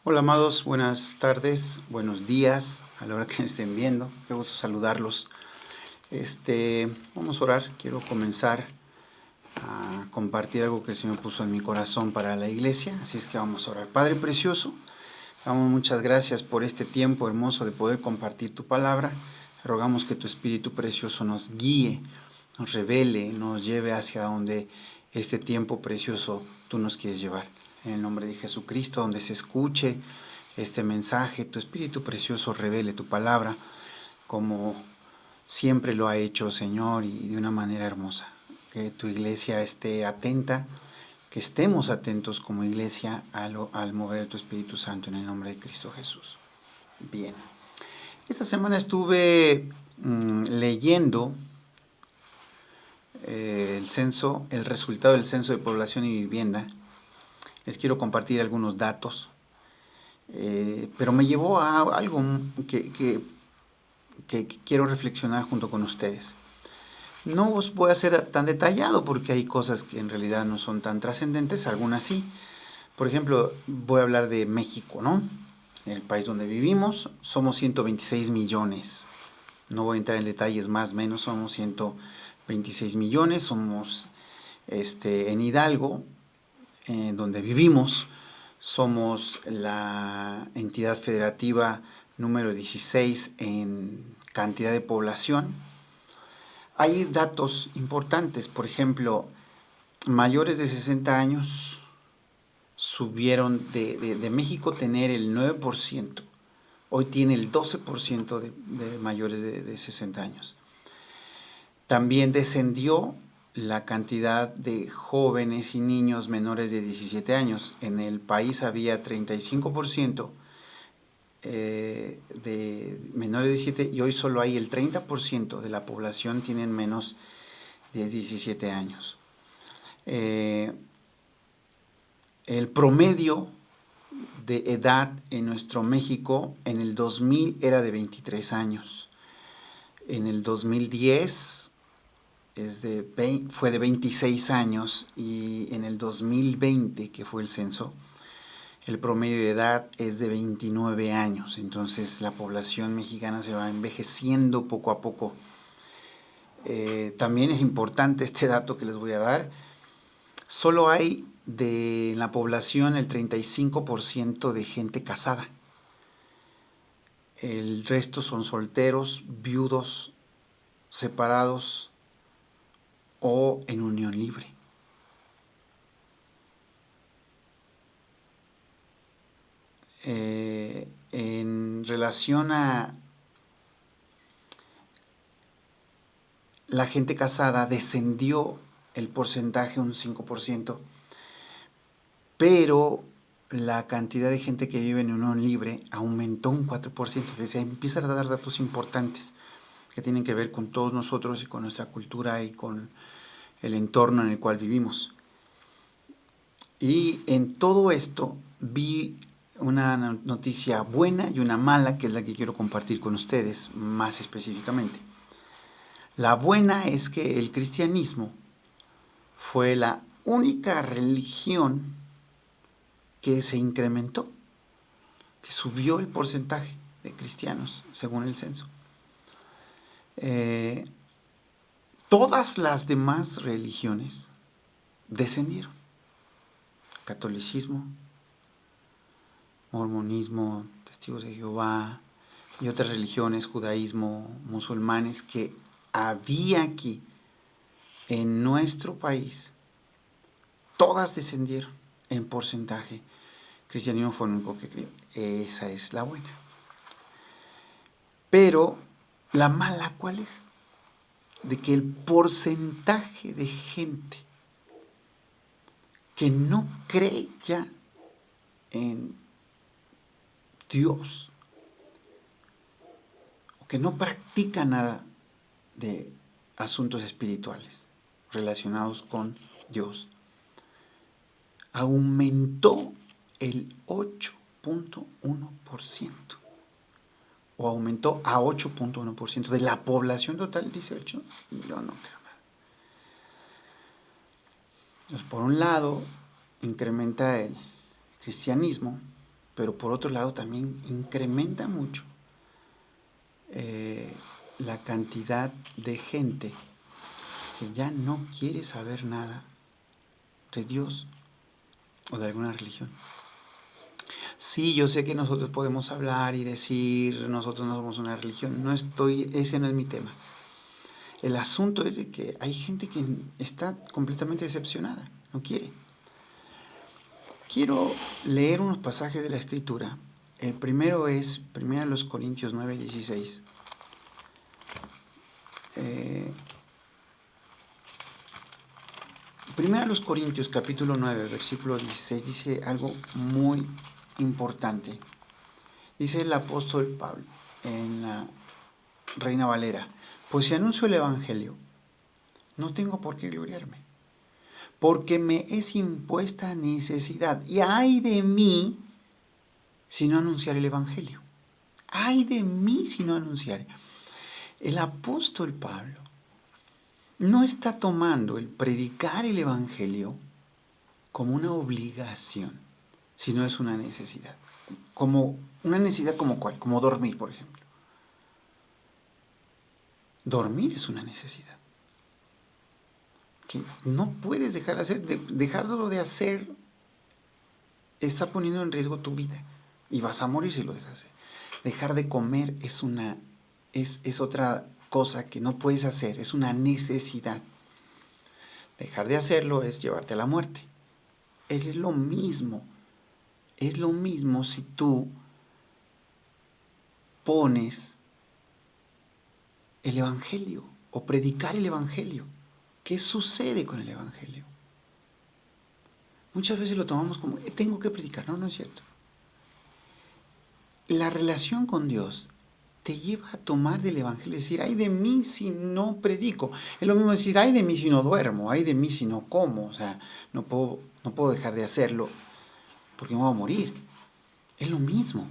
Hola amados, buenas tardes, buenos días, a la hora que me estén viendo, qué gusto saludarlos. Vamos a orar, quiero comenzar a compartir algo que el Señor puso en mi corazón para la iglesia, así es que vamos a orar. Padre precioso, damos muchas gracias por este tiempo hermoso de poder compartir tu palabra. Rogamos que tu Espíritu precioso nos guíe, nos revele, nos lleve hacia donde este tiempo precioso tú nos quieres llevar. En el nombre de Jesucristo, donde se escuche este mensaje, tu Espíritu precioso revele tu palabra como siempre lo ha hecho, Señor, y de una manera hermosa. Que tu iglesia esté atenta, que estemos atentos como iglesia al mover de tu Espíritu Santo en el nombre de Cristo Jesús. Bien, esta semana estuve leyendo el resultado del censo de población y vivienda. Les quiero compartir algunos datos, pero me llevó a algo que quiero reflexionar junto con ustedes. No os voy a ser tan detallado porque hay cosas que en realidad no son tan trascendentes, algunas sí. Por ejemplo, voy a hablar de México, ¿no? El país donde vivimos, somos 126 millones. No voy a entrar en detalles más o menos, somos 126 millones, somos en Hidalgo, donde vivimos, somos la entidad federativa número 16 en cantidad de población. Hay datos importantes, por ejemplo, mayores de 60 años subieron de México tener el 9%, hoy tiene el 12% de mayores de 60 años. También descendió la cantidad de jóvenes y niños menores de 17 años. En el país había 35% de menores de 17 y hoy solo hay el 30% de la población tienen menos de 17 años. El promedio de edad en nuestro México en el 2000 era de 23 años. En el 2010 fue de 26 años y en el 2020, que fue el censo, el promedio de edad es de 29 años. Entonces la población mexicana se va envejeciendo poco a poco. También es importante este dato que les voy a dar. Solo hay de la población el 35% de gente casada. El resto son solteros, viudos, separados o en unión libre. En relación a la gente casada, descendió el porcentaje un 5%, pero la cantidad de gente que vive en unión libre aumentó un 4%. Se empiezan a dar datos importantes que tienen que ver con todos nosotros y con nuestra cultura y con el entorno en el cual vivimos. Y en todo esto vi una noticia buena y una mala, que es la que quiero compartir con ustedes más específicamente. La buena es que el cristianismo fue la única religión que se incrementó, que subió el porcentaje de cristianos según el censo. Todas las demás religiones descendieron. Catolicismo, mormonismo, testigos de Jehová y otras religiones, judaísmo, musulmanes que había aquí en nuestro país, todas descendieron en porcentaje. Cristianismo fue el único que creyó. Esa es la buena. Pero la mala, ¿cuál es? De que el porcentaje de gente que no cree ya en Dios o que no practica nada de asuntos espirituales relacionados con Dios aumentó el 8.1%, o aumentó a 8.1% de la población total, 18. Yo no creo nada. Entonces, por un lado, incrementa el cristianismo, pero por otro lado también incrementa mucho la cantidad de gente que ya no quiere saber nada de Dios o de alguna religión. Sí, yo sé que nosotros podemos hablar y decir, nosotros no somos una religión, ese no es mi tema. El asunto es de que hay gente que está completamente decepcionada, no quiere. Quiero leer unos pasajes de la Escritura. El primero es 1 Corintios 9:16. 1 Corintios capítulo 9, versículo 16 dice algo muy importante. Dice el apóstol Pablo en la Reina Valera: pues si anuncio el Evangelio, no tengo por qué gloriarme, porque me es impuesta necesidad. Y ay de mí si no anunciar el Evangelio. Ay de mí si no anunciar. El apóstol Pablo no está tomando el predicar el Evangelio como una obligación, sino es una necesidad. Como una necesidad como ¿cuál? Como dormir, por ejemplo. Dormir es una necesidad que no puedes dejar de hacer. Dejarlo de hacer está poniendo en riesgo tu vida y vas a morir si lo dejas de hacer. Dejar de comer es otra cosa que no puedes hacer, es una necesidad. Dejar de hacerlo es llevarte a la muerte. Es lo mismo si tú pones el Evangelio o predicar el Evangelio. ¿Qué sucede con el Evangelio? Muchas veces lo tomamos como, tengo que predicar. No, no es cierto. La relación con Dios te lleva a tomar del Evangelio y decir, ay de mí si no predico. Es lo mismo decir, ay de mí si no duermo, ay de mí si no como. O sea, no puedo dejar de hacerlo porque me voy a morir. Es lo mismo.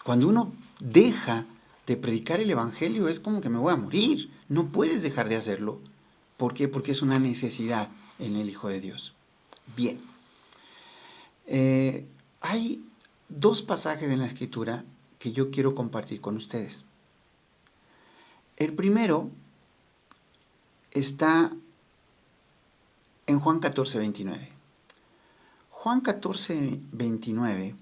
Cuando uno deja de predicar el Evangelio es como que me voy a morir. No puedes dejar de hacerlo. ¿Por qué? Porque es una necesidad en el Hijo de Dios. Bien. Hay dos pasajes en la Escritura que yo quiero compartir con ustedes. El primero está en Juan 14:29. Juan 14:29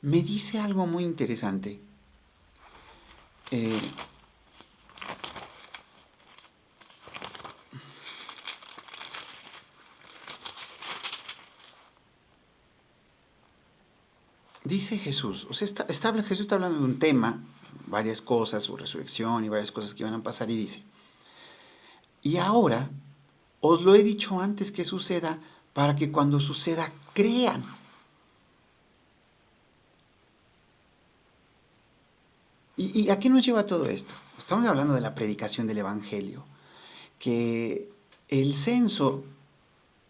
me dice algo muy interesante. Dice Jesús, o sea, Jesús está hablando de un tema, varias cosas, su resurrección y varias cosas que van a pasar, y dice, y ahora os lo he dicho antes que suceda, para que cuando suceda crean. ¿Y a qué nos lleva todo esto? Estamos hablando de la predicación del Evangelio, que el censo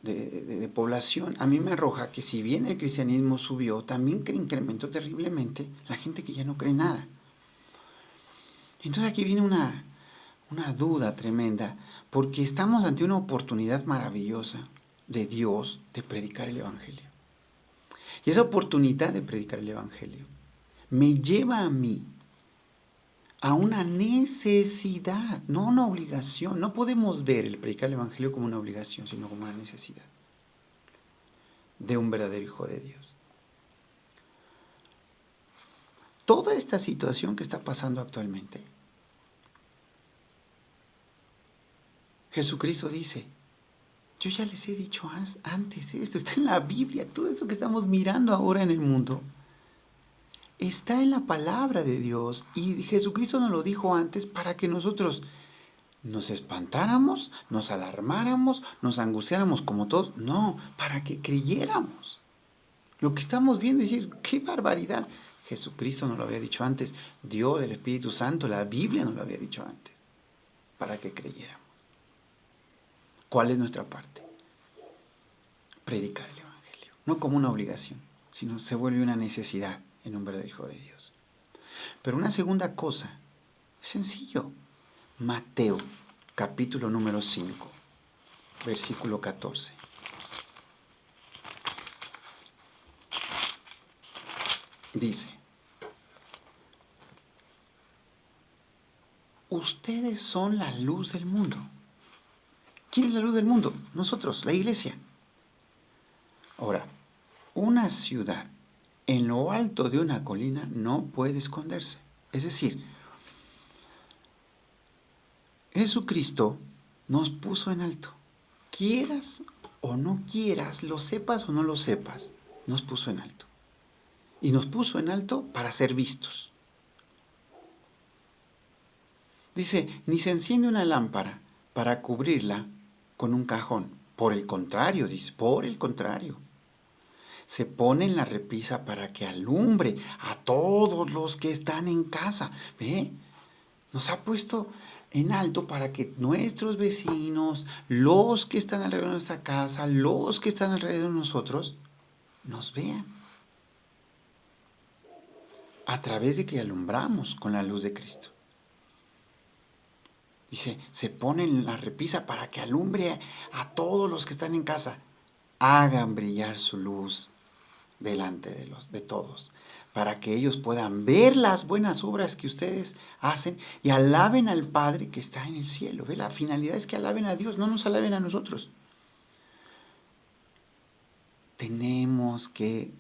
de población a mí me arroja que si bien el cristianismo subió, también incrementó terriblemente la gente que ya no cree nada. Entonces aquí viene una duda tremenda, porque estamos ante una oportunidad maravillosa de Dios de predicar el Evangelio. Y esa oportunidad de predicar el Evangelio me lleva a mí a una necesidad, no una obligación. No podemos ver el predicar el Evangelio como una obligación, sino como una necesidad de un verdadero Hijo de Dios. Toda esta situación que está pasando actualmente, Jesucristo dice, yo ya les he dicho antes esto, está en la Biblia, todo esto que estamos mirando ahora en el mundo está en la palabra de Dios, y Jesucristo nos lo dijo antes para que nosotros nos espantáramos, nos alarmáramos, nos angustiáramos como todos. No, para que creyéramos. Lo que estamos viendo es decir, ¡qué barbaridad! Jesucristo nos lo había dicho antes, Dios, el Espíritu Santo, la Biblia nos lo había dicho antes, para que creyéramos. ¿Cuál es nuestra parte? Predicar el Evangelio, no como una obligación, sino se vuelve una necesidad en un verdadero Hijo de Dios. Pero una segunda cosa, es sencillo. Mateo, capítulo número 5, versículo 14. Dice, ustedes son la luz del mundo. ¿Quién es la luz del mundo? Nosotros, la iglesia. Ahora, una ciudad en lo alto de una colina no puede esconderse. Es decir, Jesucristo nos puso en alto. Quieras o no quieras, lo sepas o no lo sepas, nos puso en alto. Y nos puso en alto para ser vistos. Dice, ni se enciende una lámpara para cubrirla con un cajón. Por el contrario, dice, por el contrario. Se pone en la repisa para que alumbre a todos los que están en casa. ¿Ve? Nos ha puesto en alto para que nuestros vecinos, los que están alrededor de nuestra casa, los que están alrededor de nosotros, nos vean. A través de que alumbramos con la luz de Cristo. Dice, se pone en la repisa para que alumbre a todos los que están en casa. Hagan brillar su luz delante de todos, para que ellos puedan ver las buenas obras que ustedes hacen y alaben al Padre que está en el cielo. ¿Ve? La finalidad es que alaben a Dios, no nos alaben a nosotros. Tenemos que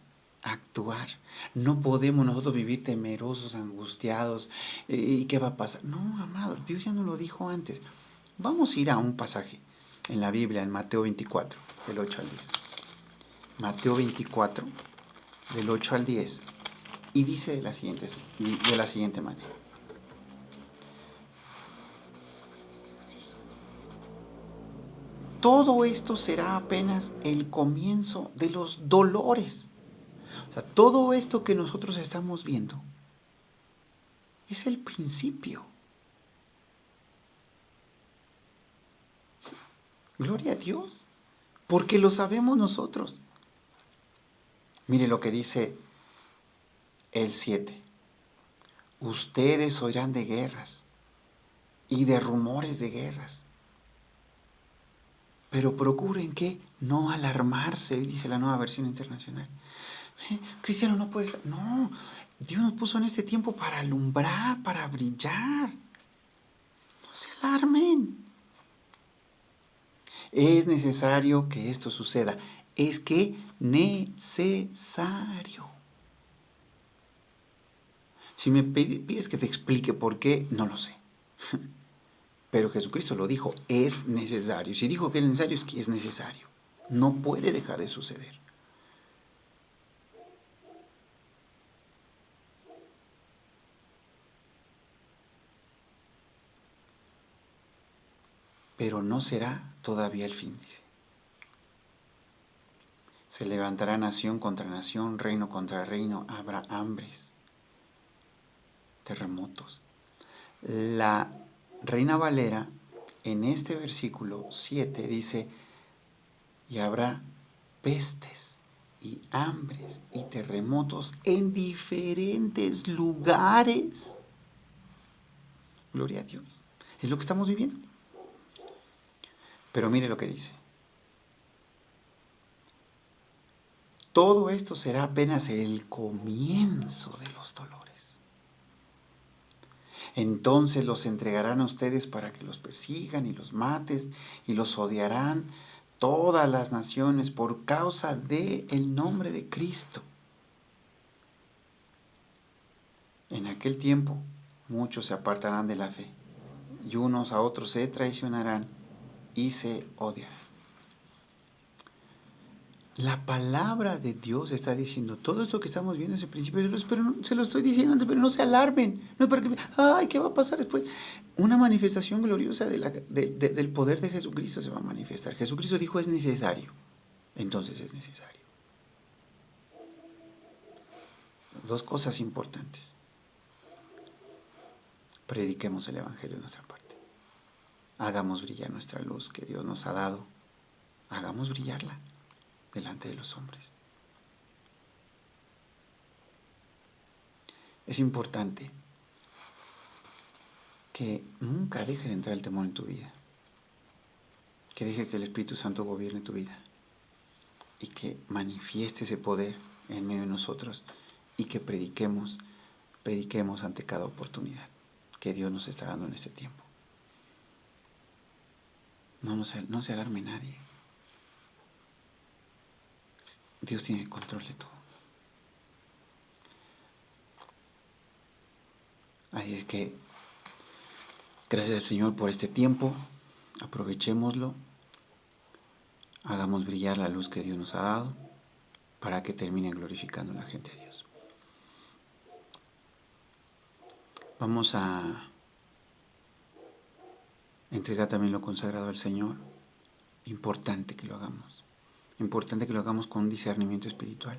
actuar. No podemos nosotros vivir temerosos, angustiados. ¿Y qué va a pasar? No, amado, Dios ya nos lo dijo antes. Vamos a ir a un pasaje en la Biblia, en Mateo 24, del 8 al 10. Mateo 24, del 8 al 10. Y dice de la siguiente manera. Todo esto será apenas el comienzo de los dolores. O sea, todo esto que nosotros estamos viendo es el principio. Gloria a Dios, porque lo sabemos nosotros. Mire lo que dice el 7. Ustedes oirán de guerras y de rumores de guerras. Pero procuren que no alarmarse, dice la Nueva Versión Internacional. Cristiano, no puedes. No, Dios nos puso en este tiempo para alumbrar, para brillar. No se alarmen. Es necesario que esto suceda. Es que necesario. Si me pides que te explique por qué, no lo sé. Pero Jesucristo lo dijo, es necesario. Si dijo que es necesario, es que es necesario. No puede dejar de suceder. Pero no será todavía el fin, dice. Se levantará nación contra nación, reino contra reino, habrá hambres, terremotos. La Reina Valera en este versículo 7 dice, y habrá pestes y hambres y terremotos en diferentes lugares. Gloria a Dios. Es lo que estamos viviendo. Pero mire lo que dice. Todo esto será apenas el comienzo de los dolores. Entonces los entregarán a ustedes para que los persigan y los maten y los odiarán todas las naciones por causa del nombre de Cristo. En aquel tiempo muchos se apartarán de la fe y unos a otros se traicionarán y se odiarán. La palabra de Dios está diciendo, todo esto que estamos viendo es el principio de Dios, pero se lo estoy diciendo antes, pero no se alarmen. No es para que, ay, ¿qué va a pasar después? Una manifestación gloriosa del poder de Jesucristo se va a manifestar. Jesucristo dijo, es necesario. Entonces es necesario. Dos cosas importantes. Prediquemos el Evangelio de nuestra parte. Hagamos brillar nuestra luz que Dios nos ha dado. Hagamos brillarla delante de los hombres. Es importante que nunca deje de entrar el temor en tu vida, que deje que el Espíritu Santo gobierne tu vida y que manifieste ese poder en medio de nosotros y que prediquemos ante cada oportunidad que Dios nos está dando en este tiempo. No se alarme nadie. Dios tiene el control de todo. Así es que, gracias al Señor por este tiempo. Aprovechémoslo. Hagamos brillar la luz que Dios nos ha dado para que termine glorificando a la gente de Dios. Vamos a entregar también lo consagrado al Señor. Importante que lo hagamos. Importante que lo hagamos con un discernimiento espiritual.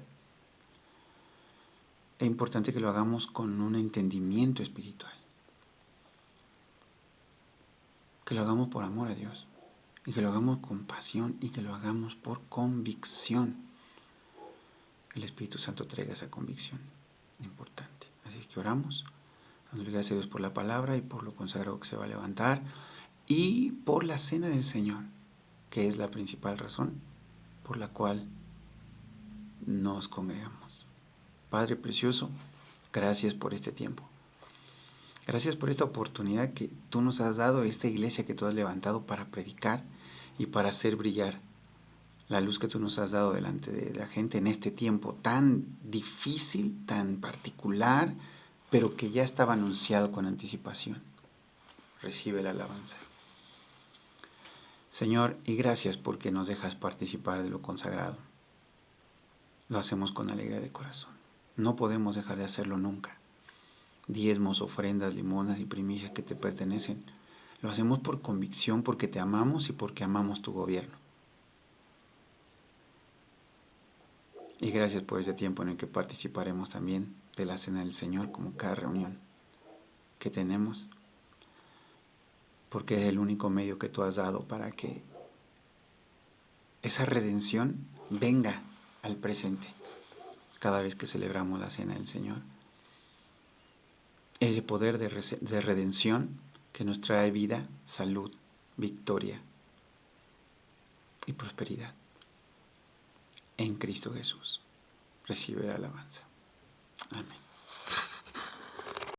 Es importante que lo hagamos con un entendimiento espiritual. Que lo hagamos por amor a Dios. Y que lo hagamos con pasión y que lo hagamos por convicción. Que el Espíritu Santo traiga esa convicción. Importante. Así que oramos. Dándole gracias a Dios por la palabra y por lo consagrado que se va a levantar. Y por la cena del Señor, que es la principal razón por la cual nos congregamos. Padre precioso, gracias por este tiempo. Gracias por esta oportunidad que tú nos has dado, esta iglesia que tú has levantado para predicar y para hacer brillar la luz que tú nos has dado delante de la gente en este tiempo tan difícil, tan particular, pero que ya estaba anunciado con anticipación. Recibe la alabanza. Señor, y gracias porque nos dejas participar de lo consagrado. Lo hacemos con alegría de corazón. No podemos dejar de hacerlo nunca. Diezmos, ofrendas, limonas y primicias que te pertenecen. Lo hacemos por convicción, porque te amamos y porque amamos tu gobierno. Y gracias por este tiempo en el que participaremos también de la Cena del Señor, como cada reunión que tenemos, porque es el único medio que tú has dado para que esa redención venga al presente cada vez que celebramos la Cena del Señor. El poder de redención que nos trae vida, salud, victoria y prosperidad. En Cristo Jesús. Recibe la alabanza. Amén.